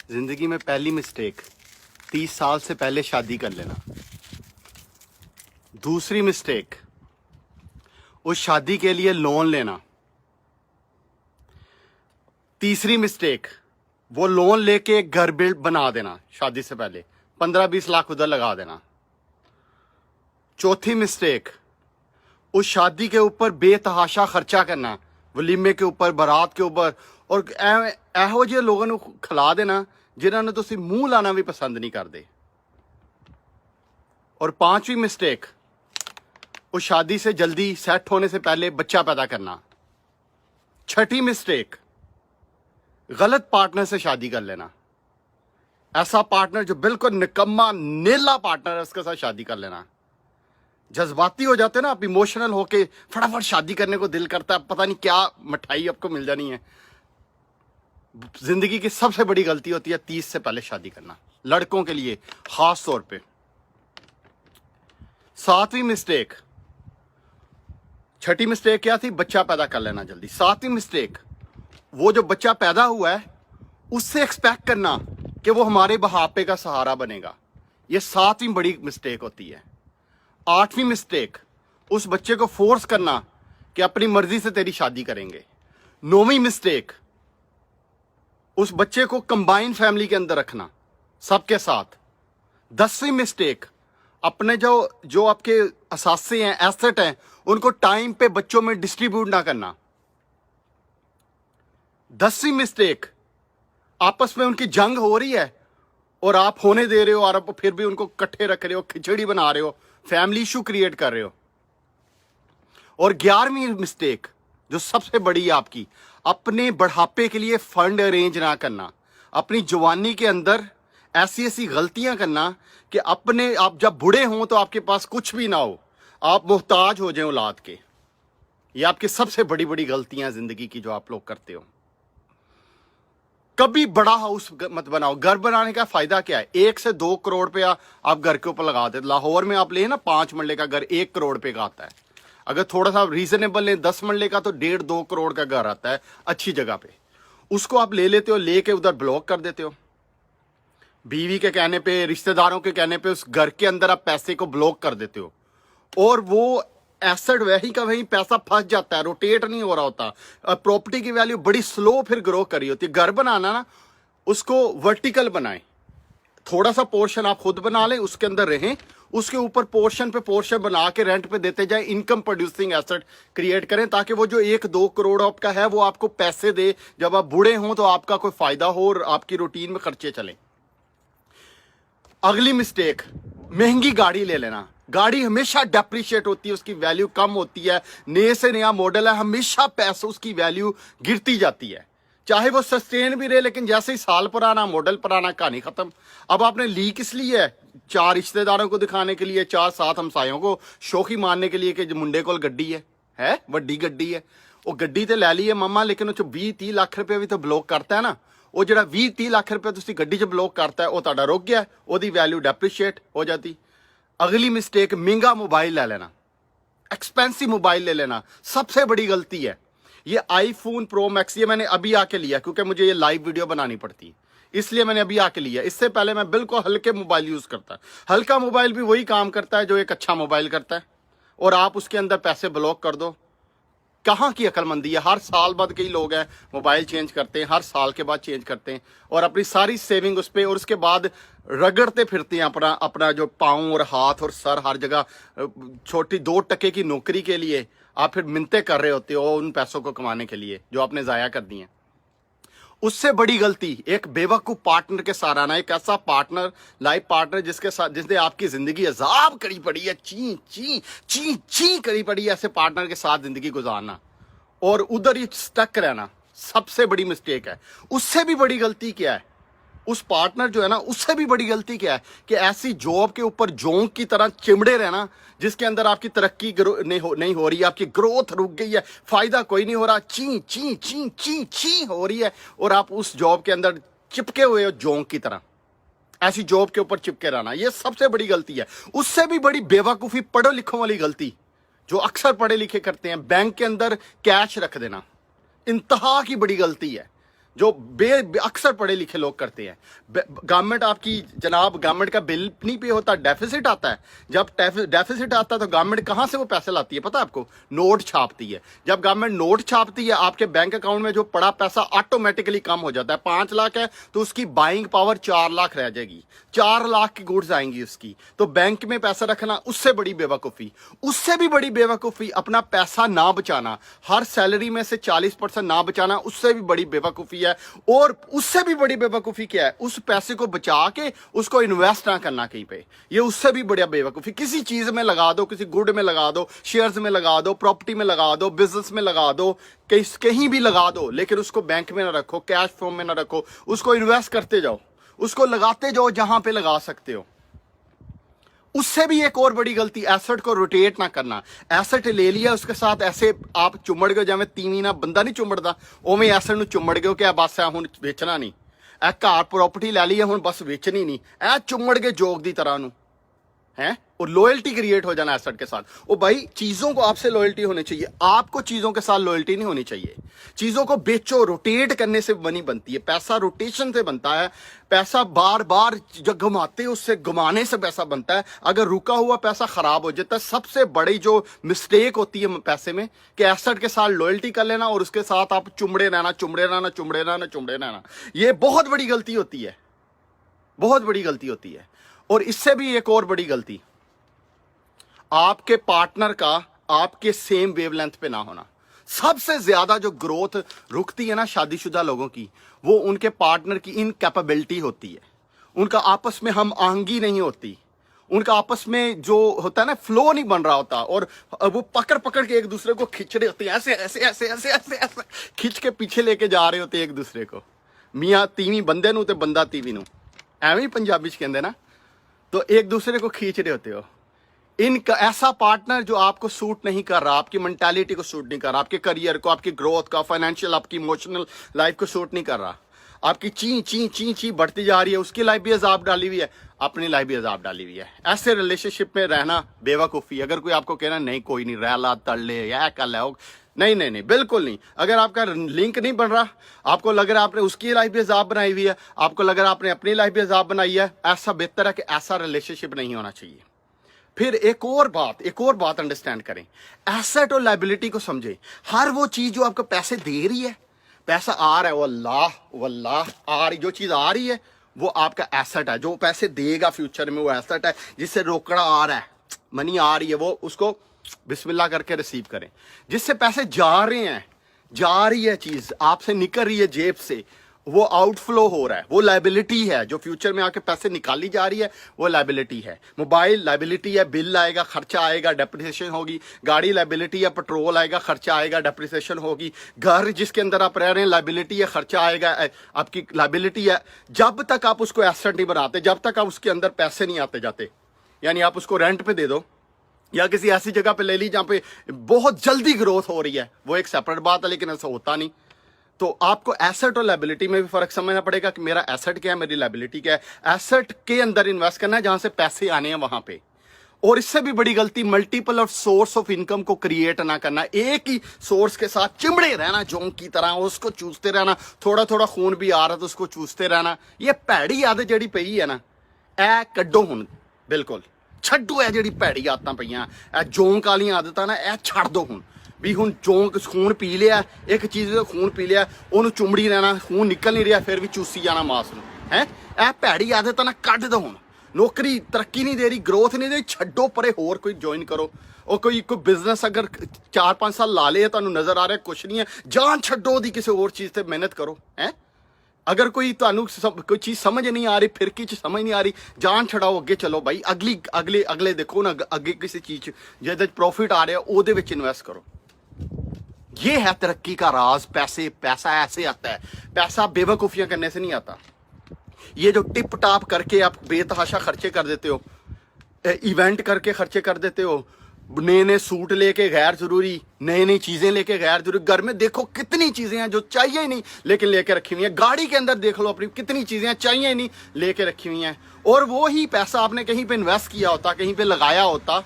जिंदगी में पहली मिस्टेक 30 साल से पहले शादी कर लेना। दूसरी मिस्टेक उस शादी के लिए लोन लेना। तीसरी मिस्टेक वो लोन लेके एक घर बिल्ड बना देना शादी से पहले, 15-20 लाख उधर लगा देना। चौथी मिस्टेक उस शादी के ऊपर बेतहाशा खर्चा करना, वलीमे के ऊपर, बारात के ऊपर, और ਇਹੋ ਜਿਹੇ ਲੋਕਾਂ ਨੂੰ ਖਿਲਾ ਦੇਣਾ जिन्होंने ਨੂੰ ਤੁਸੀਂ ਮੂੰਹ ਲਾਣਾ भी पसंद नहीं करते। और पांचवी मिस्टेक उस शादी से जल्दी सेट होने से पहले बच्चा पैदा करना। छठी मिस्टेक गलत पार्टनर से शादी कर लेना। ऐसा पार्टनर जो बिल्कुल निकम्मा नेला पार्टनर है, उसके साथ शादी कर लेना। जज्बाती हो जाते हैं ना आप, इमोशनल होके फटाफट शादी करने को दिल करता है, पता नहीं क्या मिठाई आपको मिल जानी है। जिंदगी की सबसे बड़ी गलती होती है 30 से पहले शादी करना, लड़कों के लिए खास तौर पे। सातवीं मिस्टेक, छठी मिस्टेक क्या थी? बच्चा पैदा कर लेना जल्दी। सातवीं मिस्टेक, वो जो बच्चा पैदा हुआ है उससे एक्सपेक्ट करना कि वो हमारे बुढ़ापे का सहारा बनेगा। ये सातवीं बड़ी मिस्टेक होती है। आठवीं मिस्टेक, उस बच्चे को फोर्स करना कि अपनी मर्जी से तेरी शादी करेंगे। नौवीं मिस्टेक, उस बच्चे को कंबाइन फैमिली के अंदर रखना सबके साथ। 10वीं मिस्टेक, अपने जो आपके असासे हैं, एसेट हैं, उनको टाइम पे बच्चों में डिस्ट्रीब्यूट ना करना। 10वीं मिस्टेक, आपस में उनकी जंग हो रही है और आप होने दे रहे हो, और आप फिर भी उनको इकट्ठे रख रहे हो, खिचड़ी बना रहे हो, फैमिली इशू क्रिएट कर रहे हो। और 11वीं मिस्टेक जो सबसे बड़ी है आपकी, अपने बढ़ापे के लिए फंड अरेंज ना करना। अपनी जवानी के अंदर ऐसी ऐसी गलतियां करना कि आप जब बूढ़े हों तो आपके पास कुछ भी ना हो, आप मोहताज हो जाएं औलाद के। ये आपकी सबसे बड़ी बड़ी गलतियां जिंदगी की जो आप लोग करते हो। कभी बड़ा हाउस मत बनाओ। घर बनाने का फायदा क्या है? 1 से 2 करोड़ रुपया आप घर के ऊपर लगा देते। लाहौर में आप ले ना 5 मरले का घर 1 करोड़ रुपए का आता है। अगर थोड़ा सा रीजनेबल लें 10 मरले का तो 1.5-2 करोड़ का घर आता है अच्छी जगह पे। उसको आप ले लेते हो, लेके उधर ब्लॉक कर देते हो। बीवी के कहने पे, रिश्तेदारों के कहने पे उस घर के अंदर आप पैसे को ब्लॉक कर देते हो, और वो एसेट वही का वही पैसा फंस जाता है, रोटेट नहीं हो रहा होता। प्रॉपर्टी की वैल्यू बड़ी स्लो फिर ग्रो कर रही होती है। घर बनाना ना, उसको वर्टिकल बनाएं। थोड़ा सा पोर्शन आप खुद बना लें, उसके अंदर रहें, उसके ऊपर पोर्शन पे पोर्शन बना के रेंट पे देते जाए। इनकम प्रोड्यूसिंग एसेट क्रिएट करें ताकि वो जो 1-2 करोड़ आपका है वो आपको पैसे दे, जब आप बूढ़े हों तो आपका कोई फायदा हो और आपकी रूटीन में खर्चे चलें। अगली मिस्टेक, महंगी गाड़ी ले लेना। गाड़ी हमेशा डेप्रिशिएट होती है, उसकी वैल्यू कम होती है। नए से नया मॉडल है, हमेशा पैसों उसकी वैल्यू गिरती जाती है, चाहे वो सस्टेन भी रहे, लेकिन जैसे ही साल पुराना, मॉडल पुराना, कहानी खत्म। अब आपने ली किस लिए है? 4 रिश्तेदारों को दिखाने के लिए, 4-7 हमसायों को शौकी मारने के लिए कि मुंडे को गड्डी है वड्डी गड्डी है। वो गड्डी तो ले ली है मम्मा, लेकिन 20-30 लाख रुपए भी तो ब्लॉक करता है ना। वो जो 20-30 लाख रुपए तुसी गड्डी च ब्लॉक करता है, वो तुहाडा रुक गया, ओदी वैल्यू डेप्रिशिएट हो जाती। अगली मिस्टेक, महंगा मोबाइल ले लेना, एक्सपेंसिव मोबाइल ले लेना, सबसे बड़ी गलती है। ये आईफोन प्रो मैक्स, ये मैंने अभी आके लिया क्योंकि मुझे ये लाइव वीडियो बनानी पड़ती, इसलिए मैंने अभी आके लिया। इससे पहले मैं बिल्कुल हल्के मोबाइल यूज करता। हल्का मोबाइल भी वही काम करता है जो एक अच्छा मोबाइल करता है, और आप उसके अंदर पैसे ब्लॉक कर दो। कहाँ की अक्लमंदी है? हर साल बाद कई लोग हैं मोबाइल चेंज करते हैं, हर साल के बाद चेंज करते हैं, और अपनी सारी सेविंग उस पर, और उसके बाद रगड़ते फिरते हैं अपना जो पाँव और हाथ और सर हर जगह। छोटी 2 टके की नौकरी के लिए आप फिर मिन्नतें कर रहे होते हो उन पैसों को कमाने के लिए जो आपने ज़ाया कर दी हैं। उससे बड़ी गलती, एक बेवकूफ़ पार्टनर के साथ आना। एक ऐसा पार्टनर, लाइफ पार्टनर जिसने आपकी ज़िंदगी अजाब करी पड़ी है, ची ची ची ची करी पड़ी है, ऐसे पार्टनर के साथ ज़िंदगी गुजारना और उधर ही स्टक रहना सबसे बड़ी मिस्टेक है। उससे भी बड़ी गलती क्या है? उस पार्टनर जो है ना, उससे भी बड़ी गलती क्या है कि ऐसी जॉब के ऊपर जोंक की तरह चिमड़े रहना जिसके अंदर आपकी तरक्की नहीं हो रही है, आपकी ग्रोथ रुक गई है, फायदा कोई नहीं हो रहा, ची ची ची ची ची हो रही है, और आप उस जॉब के अंदर चिपके हुए हो जोंक की तरह। ऐसी जॉब के ऊपर चिपके रहना, ये सबसे बड़ी गलती है। उससे भी बड़ी बेवकूफ़ी, पढ़ो लिखों वाली गलती जो अक्सर पढ़े लिखे करते हैं, बैंक के अंदर कैश रख देना, इंतहा की बड़ी गलती है। जो अक्सर पढ़े लिखे लोग करते हैं। गवर्नमेंट आपकी जनाब, गवर्नमेंट का बिल नहीं पे होता, डेफिसिट आता है। जब डेफिसिट आता है तो गवर्नमेंट कहाँ से वो पैसे लाती है पता है आपको? नोट छापती है। जब गवर्नमेंट नोट छापती है, आपके बैंक अकाउंट में जो पड़ा पैसा ऑटोमेटिकली कम हो जाता है। 5 लाख है तो उसकी बाइंग पावर 4 लाख रह जाएगी, 4 लाख की गुड्स आएंगी उसकी। तो बैंक में पैसा रखना उससे बड़ी बेवकूफ़ी। उससे भी बड़ी बेवकूफ़ी अपना पैसा ना बचाना, हर सैलरी में से 40% ना बचाना, उससे भी बड़ी बेवकूफ़ी है। और उससे भी बड़ी बेवकूफ़ी क्या है? उस पैसे को बचा के उसको इन्वेस्ट ना करना कहीं पे, ये उससे भी बड़ा बेवकूफ़ी। किसी चीज़ में लगा दो, किसी गुड में लगा दो, शेयर्स में लगा दो, प्रॉपर्टी में लगा दो, बिजनेस में लगा दो, कहीं भी लगा दो, लेकिन उसको बैंक में ना रखो, कैश फॉर्म में ना रखो, उसको इन्वेस्ट करते जाओ, उसको लगाते जाओ जहां पे लगा सकते हो। उससे भी एक और बड़ी गलती, एसेट को रोटेट ना करना। एसेट ले लिया, उसके साथ ऐसे आप चुमड़ गए, जिवें तीवी ना बंदा नहीं चुमड़दा, उवें एसेट नूं चुमड़ गए कि बस हुण वेचना नहीं, ए घर प्रॉपर्टी लै ली है हुण बस वेचनी नहीं, ए चुमड़ गए जोग दी तरह नूं है। और लॉयल्टी क्रिएट हो जाना एसेट के साथ। ओ भाई, चीजों को आपसे लॉयल्टी होनी चाहिए, आपको चीजों के साथ लॉयल्टी नहीं होनी चाहिए। चीजों को बेचो, रोटेट करने से मनी बनती है, पैसा रोटेशन से बनता है। पैसा बार बार जब घुमाते उससे घुमाने से पैसा बनता है। अगर रुका हुआ पैसा खराब हो जाता है। सबसे बड़ी जो मिस्टेक होती है पैसे में कि एसेट के साथ लॉयल्टी कर लेना और उसके साथ आप चुमड़े रहना, चुमड़े रहना, चुमड़े रहना, चुमड़े रहना। ये बहुत बड़ी गलती होती है, बहुत बड़ी गलती होती है। और इससे भी एक और बड़ी गलती, आपके पार्टनर का आपके सेम वेवलेंथ पे ना होना। सबसे ज्यादा जो ग्रोथ रुकती है ना शादीशुदा लोगों की, वो उनके पार्टनर की इनकैपेबिलिटी होती है। उनका आपस में हम आहंगी नहीं होती, उनका आपस में जो होता है ना फ्लो नहीं बन रहा होता, और वो पकड़ पकड़ के एक दूसरे को खींच रहे होते हैं, ऐसे ऐसे ऐसे ऐसे ऐसे ऐसे खींच के पीछे लेके जा रहे होते हैं एक दूसरे को। मियाँ तीवी बंदे नूं ते बंदा तीवी नूं, एवं ही पंजाबी च कहंदे ना। तो एक दूसरे को खींच रहे होते हो। इनका ऐसा पार्टनर जो आपको सूट नहीं कर रहा, आपकी मेंटालिटी को सूट नहीं कर रहा, आपके करियर को, आपकी ग्रोथ का, फाइनेंशियल, आपकी इमोशनल लाइफ को सूट नहीं कर रहा, आपकी ची ची ची ची बढ़ती जा रही है, उसकी लाइफ भी अजाब डाली हुई है, अपनी लाइफ भी अजाब डाली हुई है। ऐसे रिलेशनशिप में रहना बेवकूफ़ी। अगर कोई आपको कहना नहीं कोई नहीं रह ला तड़ ले या कर ले, नहीं नहीं नहीं, बिल्कुल नहीं। अगर आपका लिंक नहीं बन रहा, आपको लग रहा है आपने उसकी लाइफ भी अजाब बनाई हुई है, आपको लग रहा है आपने अपनी लाइफ भी अजाब बनाई है, ऐसा बेहतर है कि ऐसा रिलेशनशिप नहीं होना चाहिए। फिर एक और बात अंडरस्टैंड करें, एसेट और लायबिलिटी को समझें। हर वो चीज जो आपको पैसे दे रही है, पैसा आ रहा है, वल्लाह आ रही, जो चीज आ रही है वो आपका एसेट है। जो पैसे देगा फ्यूचर में वो एसेट है। जिससे रोकड़ा आ रहा है, मनी आ रही है, वो उसको बिस्मिल्लाह करके रिसीव करें। जिससे पैसे जा रही है चीज आपसे निकल रही है जेब से, वो आउटफ्लो हो रहा है, वो लायबिलिटी है। जो फ्यूचर में आके पैसे निकाली जा रही है वो लायबिलिटी है। मोबाइल लायबिलिटी है, बिल आएगा, खर्चा आएगा, डेप्रिसिएशन होगी। गाड़ी लायबिलिटी है, पेट्रोल आएगा, खर्चा आएगा, डेप्रिसिएशन होगी। घर जिसके अंदर आप रह रहे हैं लायबिलिटी है, खर्चा आएगा, आपकी लायबिलिटी है। जब तक आप उसको एसेट नहीं बनाते, जब तक आप उसके अंदर पैसे नहीं आते जाते, यानी आप उसको रेंट पे दे दो या किसी ऐसी जगह पे ले ली जहाँ पे बहुत जल्दी ग्रोथ हो रही है, वो एक सेपरेट बात है, लेकिन ऐसा होता नहीं। तो आपको एसेट और लायबिलिटी में भी फर्क समझना पड़ेगा कि मेरा एसेट क्या है, मेरी लायबिलिटी क्या है। एसेट के अंदर इन्वेस्ट करना है जहां से पैसे आने हैं वहां पे। और इससे भी बड़ी गलती, multiple of source of income को क्रिएट ना करना। एक ही सोर्स के साथ चिमड़े रहना जोंक की तरह, उसको चूसते रहना। थोड़ा थोड़ा खून भी आ रहा तो उसको चूसते रहना। ये भैड़ी आदत जड़ी पई है ना, ए कड्डो हुण, बिल्कुल छड्डो। है जड़ी भैड़ी आदतां पईयां, ए जोंक वाली आदतां ना, ए छड्ड दो हुण। भी हुण जोंक खून पी लिया, एक चीज़ का खून पी लिया, उन्होंने चुमड़ी रहना, खून निकल नहीं रहा, फिर भी चूसी जाना मास नूं है। ए भैड़ी आदत ना कड्ड दो हुण। नौकरी तरक्की नहीं दे रही, ग्रोथ नहीं दे रही, छड्डो परे, होर कोई ज्वाइन करो। और कोई बिजनेस अगर 4-5 साल ला ले, तुहानूं नजर आ रहा है कुछ नहीं है, जान छड्डो ओदी किसी होर चीज़ ते मेहनत करो है। अगर कोई तुहानूं कोई चीज़ समझ नहीं आ रही, फिरकी च समझ नहीं आ रही, जान छड़ाओ, अगे चलो भाई। अगले देखो ना, अगे किसी चीज़ जिहदे प्रॉफिट आ रहा है ओहदे विच इन्वेस्ट करो। ये है तरक्की का राज। पैसा ऐसे आता है, पैसा बेवकूफियां करने से नहीं आता। ये जो टिप टाप करके आप बेतहाशा खर्चे कर देते हो, इवेंट करके खर्चे कर देते हो, नए नए सूट लेके गैर जरूरी, नई नई चीजें लेके गैर जरूरी। घर में देखो कितनी चीजें हैं जो चाहिए ही नहीं लेकिन लेके रखी हुई हैं। गाड़ी के अंदर देख लो अपनी, कितनी चीजें चाहिए ही नहीं लेके रखी हुई हैं। और वो ही पैसा आपने कहीं पे इन्वेस्ट किया होता, कहीं पे लगाया होता,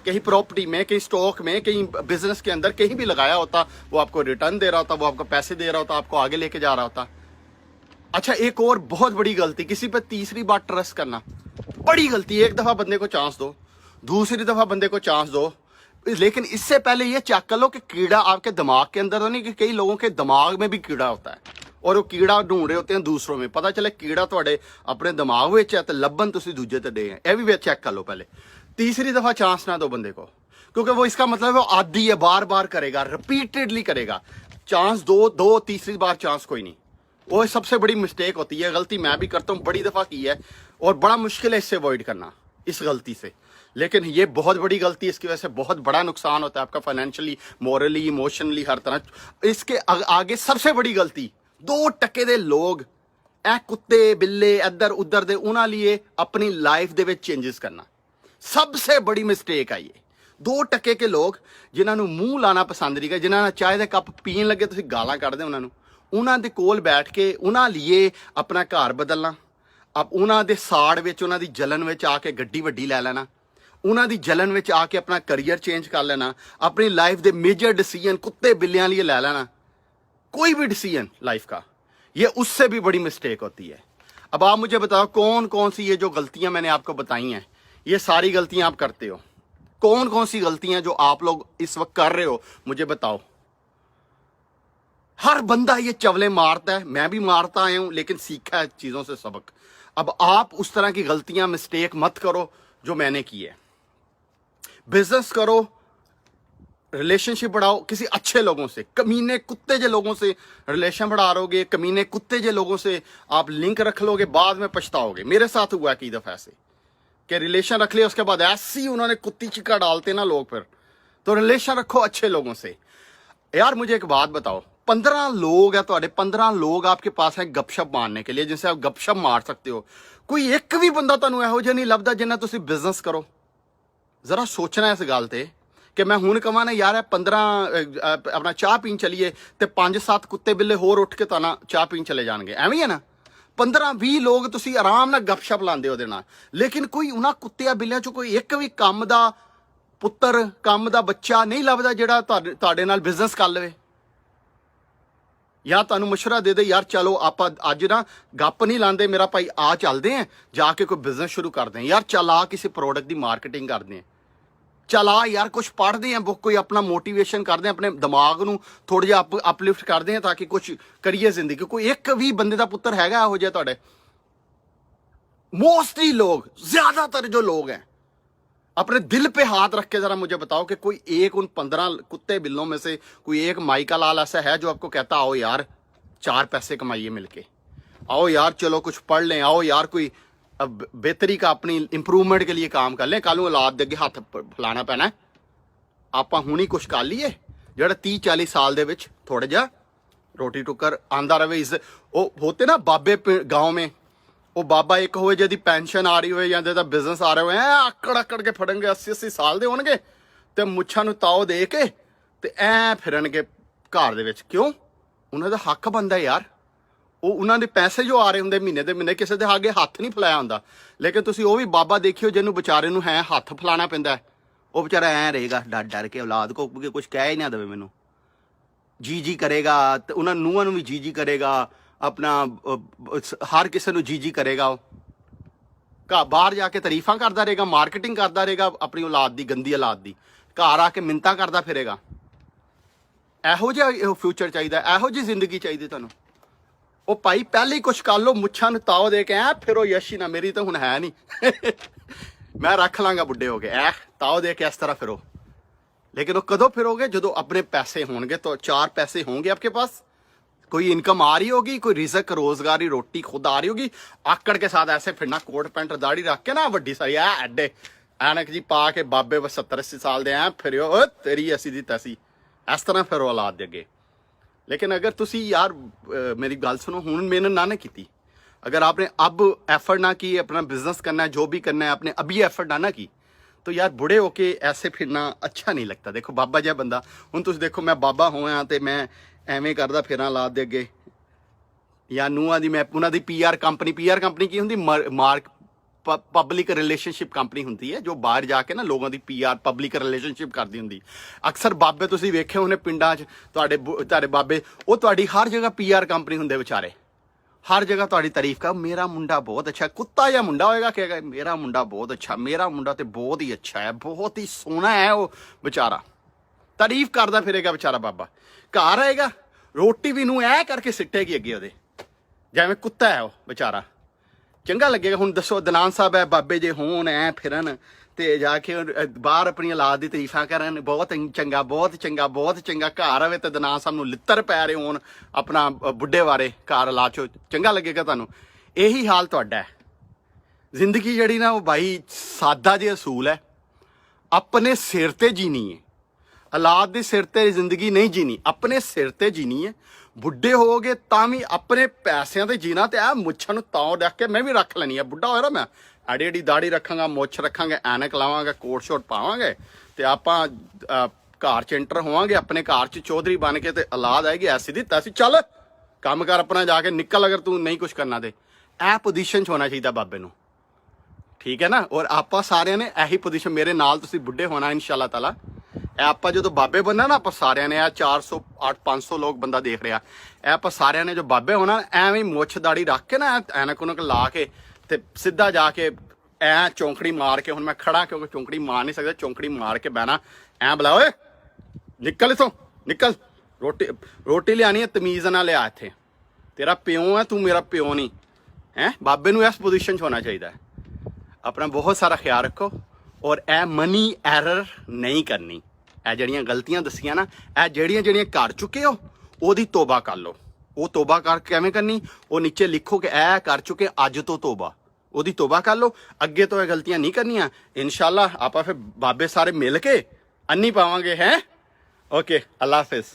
कहीं प्रॉपर्टी में, कहीं स्टॉक में, कहीं बिजनेस के अंदर, कहीं भी लगाया होता, वो आपको रिटर्न दे रहा होता, वो आपको पैसे दे रहा होता, आपको आगे लेके जा रहा होता। अच्छा, एक और बहुत बड़ी गलती, किसी पे तीसरी बार ट्रस्ट करना बड़ी गलती है। एक दफा बंदे को चांस दो, दूसरी दफा बंदे को चांस दो, लेकिन इससे पहले ये चेक कर लो कि कीड़ा आपके दिमाग के अंदर तो नहीं, कि कई लोगों के दिमाग में भी कीड़ा होता है और वो कीड़ा ढूंढ रहे होते हैं दूसरों में। पता चले कीड़ा थोड़े अपने दिमाग में है तो लब्बन तुसी दूजे ते दे हैं। यह भी चेक कर लो पहले। तीसरी दफा चांस ना दो बंदे को, क्योंकि वो इसका मतलब वो आदी है, बार बार करेगा, रिपीटेडली करेगा। चांस दो तीसरी बार चांस कोई नहीं। वो सबसे बड़ी मिस्टेक होती है, गलती मैं भी करता हूँ, बड़ी दफा की है और बड़ा मुश्किल है इससे अवॉइड करना, इस गलती से। लेकिन ये बहुत बड़ी गलती है, इसकी वजह से बहुत बड़ा नुकसान होता है आपका, फाइनेंशियली, मोरली, इमोशनली, हर तरह। इसके आगे सबसे बड़ी गलती, 2% ਦੇ ਲੋग ਇਹ ਕੁੱਤੇ ਬਿੱਲੇ ਇੱਧਰ ਉੱਧਰ ਦੇ ਉਹਨਾਂ ਲਈ ਆਪਣੀ ਲਾਈਫ ਦੇ ਵਿੱਚ ਚੇਂजेस ਕਰਨਾ सबसे बड़ी मिस्टेक आई है। 2% के लोग जिन्हां नूं मूँह लाना पसंद नहीं, जिन्हां चाय दे कप पीन लगे तुसीं गालां कढदे उन्हां नूं, उन्हां दे कोल बैठ के उन्हां लिए अपना घर बदलना, अब उन्हां दे साड़ विच, उन्हां दी जलन विच आके गड्डी वड्डी लै लेना, उन्हां दी जलन विच आके अपना करियर चेंज कर लेना, अपनी लाइफ दे मेजर डिसीजन कुत्ते बिल्लियां लिए लै लेना, कोई भी डिसीजन लाइफ का, ये उससे भी बड़ी मिस्टेक होती है। अब आप मुझे बताओ कौन कौन सी ये जो गलतियां मैंने आपको बताई हैं, ये सारी गलतियां आप करते हो? कौन कौन सी गलतियां जो आप लोग इस वक्त कर रहे हो मुझे बताओ। हर बंदा ये चवले मारता है, मैं भी मारता आया हूं, लेकिन सीखा है चीजों से सबक। अब आप उस तरह की गलतियां, मिस्टेक मत करो जो मैंने की है। बिजनेस करो, रिलेशनशिप बढ़ाओ किसी अच्छे लोगों से, कमीने कुत्ते जे लोगों से रिलेशन बढ़ा लोगे, कमीने कुत्ते जे लोगों से आप लिंक रख लोगे, बाद में पछताओगे। मेरे साथ हुआ कई दफा ऐसे कि रिलेशन रख लिया, उसके बाद ऐसी उन्होंने कुत्ती चिक्का डालते ना लोग, फिर तो रिलेशन रखो अच्छे लोगों से। यार मुझे एक बात बताओ, 15 लोग है तो 15 लोग आपके पास है गपशप मारने के लिए, जिनसे आप गपशप मार सकते हो, कोई एक भी बंदा तुहानू इहो जिहा नहीं लभदा जिन्ना तुसीं बिजनेस करो। जरा सोचना इस गल ते कि मैं हुण कहां ना यार 15 अपना चाह पीन चलीए तो 5-7 कुत्ते बिल्ले होर उठ के तुहानू चाह पीन चले जाणगे, एवें है ना। 15-20 लोग तुसीं आराम नाल गपशप लांदे हो, लेकिन कोई उन्हां कुत्तियां बिल्लियां चों कोई एक भी काम दा पुत्तर, काम दा बच्चा नहीं लभदा जिहड़ा तुहाडे नाल बिजनेस कर लवे, या तुहानू मशवरा दे दे यार चलो आप अज ना गप नहीं लाते मेरा भाई, आ चलते हैं जाके कोई बिजनेस शुरू करते हैं, यार चल आ किसी प्रोडक्ट की मार्केटिंग करते हैं, चल आ यार कुछ पढ़ते हैं बुक, कोई अपना मोटिवेशन करते हैं, अपने दिमाग नू थोड़ा जिहा अपलिफ्ट करते हैं ताकि कुछ करिए जिंदगी। कोई एक भी बंदे का पुत्र हैगा इहो जिहा तुहाडे? मोस्टली लोग, ज्यादातर जो लोग हैं, अपने दिल पे हाथ रख के जरा मुझे बताओ कि कोई एक उन 15 कुत्ते बिल्लों में से कोई एक माइका लाल ऐसा है जो आपको कहता आओ यार 4 पैसे कमाइए मिलके, आओ यार चलो कुछ पढ़ लें, आओ यार कोई बेहतरी का अपनी इंप्रूवमेंट के लिए काम कर लें, कल औलाद दे अगे हथ फैलाना पैना है, आप हुणी कुछ कर लीए जो 30-40 साल दे विच थोड़ा जा रोटी टुकर आंदा रहे। इस वो होते ना बाबे गाँव में, वो बाबा एक हो जिहदी पेंशन आ रही हो या जिहदा बिजनेस आ रहा हो, आकड़ आकड़ के फड़नगे, 80-80 साल दे होणगे ते मुच्छां नूं ताओ दे के ते ऐ फिरनगे घर दे विच। क्यों? उन्हां दा हक बनदा यार, वो उन्हां दे पैसे जो आ रहे हुंदे महीने दे महीने, किसी दे आगे हथ नहीं फैलाया हुंदा। लेकिन तुसीं वो भी बाबा देखियो जिन्होंने बेचारे नूं है हथ फैलाना पैंदा है, वो बेचारा ऐ रहेगा डर डर के, औलाद को कुछ कह ही ना देवे मैनूं, जी करेगा, तो उन्हां नूहां नूं भी जी करेगा, अपना हर किसी नूं जी करेगा, बाहर जाके तारीफां करता रहेगा, मार्केटिंग करता रहेगा अपनी औलाद की, गंदी औलाद की, घर आके मिन्नतां करता फिरेगा। इहो जिहा फ्यूचर चाहिए, इहो जी जिंदगी चाहिए तुहानूं? ਉਹ ਭਾਈ ਪਹਿਲੇ ਹੀ ਕੁਛ ਕਰ ਲਓ, ਮੁੱਛਾਂ ਨੂੰ ਤਾਓ ਦੇ ਕੇ ਐ ਫਿਰੋ ਯਸ਼ੀ ਨਾ, ਮੇਰੀ ਤਾਂ ਹੁਣ ਹੈ ਨਹੀਂ ਮੈਂ ਰੱਖ ਲਾਂਗਾ ਬੁੱਢੇ ਹੋ ਕੇ, ਐ ਤਾਓ ਦੇ ਕੇ ਇਸ ਤਰ੍ਹਾਂ ਫਿਰੋ। लेकिन वो कदों फिरोगे जो अपने पैसे होंगे, तो 4 पैसे होंगे आपके पास, कोई इनकम आ रही होगी, कोई रिजक रोजगारी रोटी खुद आ रही होगी, आकड़ के साथ ऐसे फिरना, कोट पैंट दाढ़ी रख के ना वड्डी सारी एडे ऐनक जी पा के बाबे 70-80 साल दे फिर तेरी ऐसी दी तैसी, इस तरह फिरो औलाद दे अगे। लेकिन अगर तुसी यार मेरी गल सुनो, हुण मेहनत ना की, अगर आपने अब एफर्ट ना की, अपना बिजनेस करना है, जो भी करना है, आपने अभी एफर्ट ना की, तो यार बुढ़े होके ऐसे फिरना अच्छा नहीं लगता। देखो बाबा जिहा बंदा, हुण तुसीं देखो मैं बाबा होया तो मैं एवें करदा फिरां औलाद दे अगे, या नूहां दी मैं उन्हां दी पीआर कंपनी की हुंदी, मार्क पब्लिक रिलेशनशिप कंपनी हुंदी है, जो बाहर जाके ना लोगों की पीआर पब्लिक रिलेशनशिप करती हुंदी। अक्सर बाबे तुसीं वेखे होने पिंडां 'च, तुहाडे बाबे वो तुहाडी हर जगह पीआर कंपनी हुंदे बेचारे, हर जगह ਤੁਹਾਡੀ ਤਾਰੀਫ ਕਰ, ਮੇਰਾ ਮੁੰਡਾ ਬਹੁਤ ਅੱਛਾ, ਕੁੱਤਾ ਜਿਹਾ ਮੁੰਡਾ ਹੋਏਗਾ ਕਹੇਗਾ ਮੇਰਾ ਮੁੰਡਾ ਬਹੁਤ ਅੱਛਾ, ਮੇਰਾ ਮੁੰਡਾ ਤੇ ਬਹੁਤ ਹੀ ਅੱਛਾ ਹੈ, ਬਹੁਤ ਹੀ ਸੋਹਣਾ ਹੈ ਉਹ ਵਿਚਾਰਾ, ਤਾਰੀਫ ਕਰਦਾ ਫਿਰੇਗਾ ਵਿਚਾਰਾ ਬਾਬਾ। ਘਰ ਆਏਗਾ ਰੋਟੀ ਵੀ ਨੂੰ ਐ ਕਰਕੇ ਸਿੱਟੇਗੀ ਅੱਗੇ ਉਹਦੇ, ਜਿਵੇਂ ਕੁੱਤਾ ਹੈ ਉਹ ਵਿਚਾਰਾ, ਚੰਗਾ ਲੱਗੇਗਾ। ਹੁਣ ਦੱਸੋ ਦਨਾਨ ਸਾਹਿਬ ਹੈ ਬਾਬੇ ਜੇ ਹੋਣ ਐ ਫਿਰਨ ਤੇ ਜਾ ਕੇ ਬਾਹਰ ਆਪਣੀ ਔਲਾਦ ਦੀ ਤਾਰੀਫਾਂ ਕਰਨ, ਬਹੁਤ ਚੰਗਾ ਬਹੁਤ ਚੰਗਾ ਬਹੁਤ ਚੰਗਾ, ਘਰ ਆਵੇ ਤੇ ਦਨਾਨ ਸਾਹਿਬ ਨੂੰ ਲਿੱਤਰ ਪੈ ਰਹੇ ਹੋਣ ਆਪਣਾ ਬੁੱਢੇ ਬਾਰੇ, ਘਰ ਲਾ ਚੋ, ਚੰਗਾ ਲੱਗੇਗਾ ਤੁਹਾਨੂੰ। ਇਹੀ ਹਾਲ ਤੁਹਾਡਾ ਹੈ। ਜ਼ਿੰਦਗੀ ਜਿਹੜੀ ਨਾ ਉਹ ਬਾਈ ਸਾਦਾ ਜਿਹਾ ਅਸੂਲ ਹੈ, ਆਪਣੇ ਸਿਰ ਤੇ ਜੀਣੀ ਹੈ, ਔਲਾਦ ਦੇ ਸਿਰ ਤੇ ਜ਼ਿੰਦਗੀ ਨਹੀਂ ਜੀਣੀ, ਆਪਣੇ ਸਿਰ ਤੇ ਜੀਣੀ ਹੈ। ਬੁੱਢੇ ਹੋਗੇ ਤਾਂ ਵੀ ਆਪਣੇ ਪੈਸਿਆਂ ਤੇ ਜੀਣਾ, ਤੇ ਇਹ ਮੁੱਛਾਂ ਨੂੰ ਤਾਂ ਰੱਖ ਕੇ ਮੈਂ ਵੀ ਰੱਖ ਲੈਣੀ ਹੈ। ਬੁੱਢਾ ਹੋਇਆ ਨਾ ਮੈਂ ਐਡੀ ਐਡੀ ਦਾੜੀ ਰੱਖਾਂਗਾ, ਮੁੱਛ ਰੱਖਾਂਗੇ, ਐਨਕ ਲਾਵਾਂਗੇ, ਕੋਟ ਸ਼ੋਟ ਪਾਵਾਂਗੇ ਤੇ ਆਪਾਂ ਘਰ ਚ ਐਂਟਰ ਹੋਵਾਂਗੇ, ਆਪਣੇ ਘਰ ਚ ਚੌਧਰੀ ਬਣ ਕੇ, ਤੇ ਔਲਾਦ ਆਏਗੀ ਐਸੀ ਦੀ ਤੈਸੀ, ਚੱਲ ਕੰਮ ਕਰ ਆਪਣਾ ਜਾ ਕੇ ਨਿਕਲ, ਅਗਰ ਤੂੰ ਨਹੀਂ ਕੁਛ ਕਰਨਾ ਤੇ। ਇਹ ਪੋਜੀਸ਼ਨ 'ਚ ਹੋਣਾ ਚਾਹੀਦਾ ਬਾਬੇ ਨੂੰ, ਠੀਕ ਹੈ ਨਾ। ਔਰ ਆਪਾਂ ਸਾਰਿਆਂ ਨੇ ਇਹੀ ਪੋਜੀਸ਼ਨ, ਮੇਰੇ ਨਾਲ ਤੁਸੀਂ ਬੁੱਢੇ ਹੋਣਾ ਇਨਸ਼ਾਅੱਲਾ ਤਾਲਾ। ਇਹ ਆਪਾਂ ਜਦੋਂ ਬਾਬੇ ਬਣਨਾ ਨਾ, ਆਪਾਂ ਸਾਰਿਆਂ ਨੇ, ਇਹ 400 500 ਲੋਕ ਬੰਦਾ ਦੇਖ ਰਿਹਾ, ਇਹ ਆਪਾਂ ਸਾਰਿਆਂ ਨੇ ਜੋ ਬਾਬੇ ਹੋਣਾ, ਐਵੇਂ ਮੁੱਛ ਦਾੜੀ ਰੱਖ ਕੇ ਨਾ, ਐਨਕ ਉਨਕ ਲਾ ਕੇ ਤੇ ਸਿੱਧਾ ਜਾ ਕੇ ਐ ਚੌਂਕੜੀ ਮਾਰ ਕੇ, ਹੁਣ ਮੈਂ ਖੜਾ ਕਿਉਂਕਿ ਚੌਂਕੜੀ ਮਾਰ ਨਹੀਂ ਸਕਦਾ, ਚੌਂਕੜੀ ਮਾਰ ਕੇ ਬਹਿਣਾ, ਐ ਬੁਲਾ ਓਏ ਨਿਕਲ ਇਥੋਂ ਨਿਕਲ, ਰੋਟੀ ਲਿਆਣੀ ਹੈ ਤਮੀਜ਼ ਨਾਲ ਲਿਆ, ਇੱਥੇ ਤੇਰਾ ਪਿਓ ਹੈ, ਤੂੰ ਮੇਰਾ ਪਿਓ ਨਹੀਂ ਹੈ। ਬਾਬੇ ਨੂੰ ਇਸ ਪੋਜੀਸ਼ਨ 'ਚ ਹੋਣਾ ਚਾਹੀਦਾ ਹੈ। ਆਪਣਾ ਬਹੁਤ ਸਾਰਾ ਖਿਆਲ ਰੱਖੋ, ਔਰ ਇਹ ਮਨੀ ਐਰਰ ਨਹੀਂ ਕਰਨੀ। ਇਹ ਜਿਹੜੀਆਂ ਗਲਤੀਆਂ ਦੱਸੀਆਂ ਨਾ, ਇਹ ਜਿਹੜੀਆਂ ਕਰ ਚੁੱਕੇ ਹੋ, ਉਹਦੀ ਤੋਬਾ ਕਰ ਲਓ। ਉਹ ਤੋਬਾ ਕਰ ਕਿਵੇਂ ਕਰਨੀ, ਉਹ ਨੀਚੇ ਲਿਖੋ ਕਿ ਇਹ ਕਰ ਚੁੱਕੇ ਅੱਜ ਤੋਂ ਤੋਬਾ, ਉਹਦੀ ਤੋਬਾ ਕਰ ਲਓ, ਅੱਗੇ ਤੋਂ ਇਹ ਗਲਤੀਆਂ ਨਹੀਂ ਕਰਨੀਆਂ। ਇਨਸ਼ਾਅੱਲਾ ਆਪਾਂ ਫਿਰ ਬਾਬੇ ਸਾਰੇ ਮਿਲ ਕੇ ਅੰਨੀ ਪਾਵਾਂਗੇ ਹੈ। ਓਕੇ, ਅੱਲਾ ਹਾਫਿਜ਼।